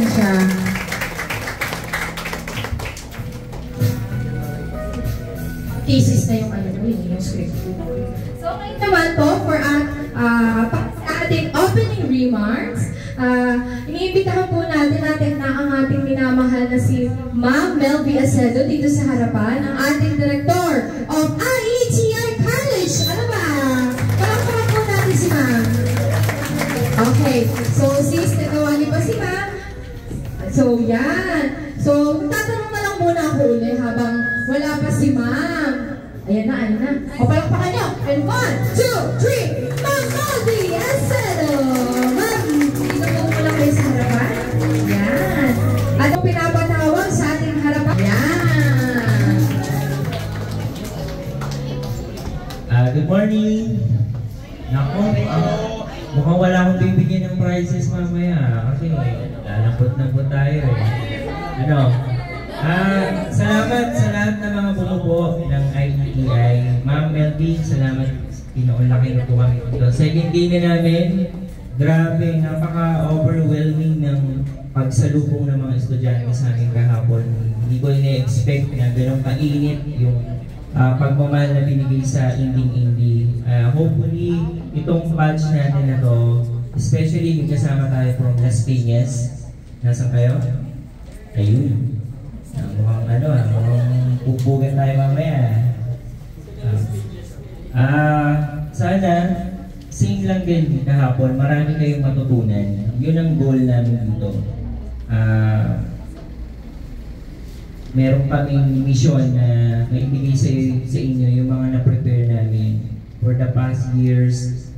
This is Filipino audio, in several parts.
siya. Cases na yung ano mo, yung script. So, ngayon naman to for ating opening remarks. Iniimbitahan po natin na ang ating minamahal na si Ma'am Melvie Acedo dito sa harapan, ang ating Director of IETI College. Ano ba? Palakpakan po natin si Ma'am. Okay. So, sis, nagawa niyo ba si Ma'am? So, yan. So, tatanong na lang muna ako ulit habang wala pa si Ma'am. Ayan na. O, palakpakan niyo. And 1, 2, 3, Ma'am Melvie Acedo. Ma'am, dito po muna kayo sa harapan. Yan. At kung pinapatawag sa ating harapan. Yan. Good morning. Naku, mukhang wala akong bibigyan ng prizes mamaya kasi lalapot na po tayo salamat sa lahat ng mga bumubuo ng IETI. Ma'am Melvie, salamat. Pinaunlaki na po kami dito. Second day na namin. Grabe, napaka-overwhelming ng pagsalubong ng mga estudyante sa amin kahapon. Hindi ko na-expect na gano'ng kainit yung pagmamahal na binigay sa Inding-Indi. Hopefully, itong batch natin na to, especially yung kasama tayo from Las Piñas. Nasaan kayo? Ayun. Mukhang pupugan tayo mamaya. Sana, sing lang din kahapon, marami kayong matutunan. Yun ang goal namin dito. Meron kaming mission na maibigay sa inyo yung mga na-prepare namin. For the past years,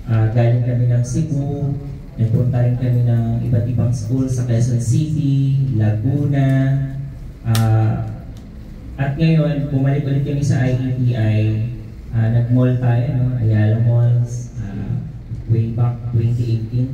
galing kami ng Cebu, nagpunta rin kami ng iba't ibang school sa Quezon City, Laguna, at ngayon, bumalik ulit kami sa IETI. Nag-mall tayo, Ayala Malls, way back 2018.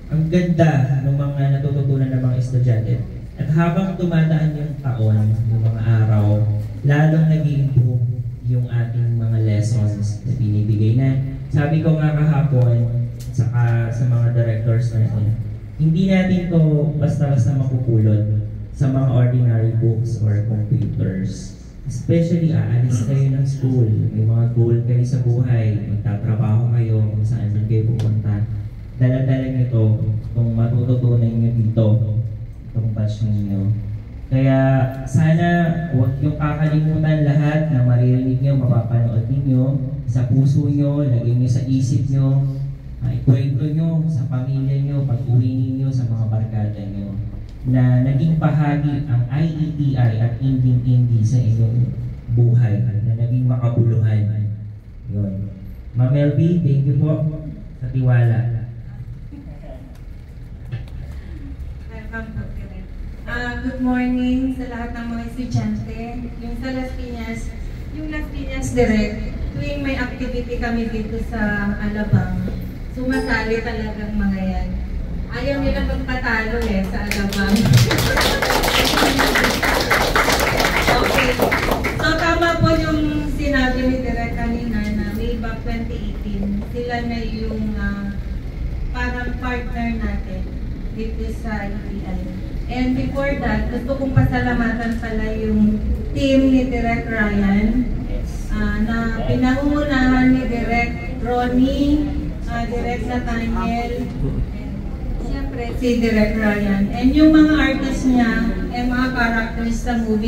Ang ganda ng mga natututunan ng mga estudyante. At habang tumataan yung taon, yung mga araw, lalong nag-i-improve yung ating mga lessons na binibigay na. Sabi ko nga kahapon, saka sa mga directors natin, hindi natin to basta-basta mapupulot sa mga ordinary books or computers. Especially, aalis kayo ng school, may mga goal kayo sa buhay, magtatrabaho kayo, kung saan man kayo pupunta. Dala-dala nyo to, itong matututunan nyo dito, itong batch ninyo. Kaya sana huwag yung kakalimutan lahat na maririnig nyo, mapapanood ninyo, sa puso nyo, lagay nyo sa isip nyo, ikwento nyo sa pamilya nyo, pag-uwi ninyo sa mga barkada nyo, na naging bahagi ang IETI at Inding-Indi sa inyong buhay, na naging makabuluhan. Yun. Ma'am Melvie, thank you po sa tiwala. Good morning sa lahat ng mga estudyante. Yung sa Las Piñas Direct, tuwing may activity kami dito sa Alabang, sumasali talagang mga yan. Ayaw nila magpatalo sa Alabang. Okay. So tama po yung sinabi ni Direk kanina na way back 2018, sila na yung parang partner natin dito sa IETI. And before that, gusto kong pasalamatan pala yung team ni Direk Ryan na pinangungunahan ni Direk Ronnie, Direk Nathaniel, siyempre si Direk Ryan. And yung mga artists niya, mga characters sa movie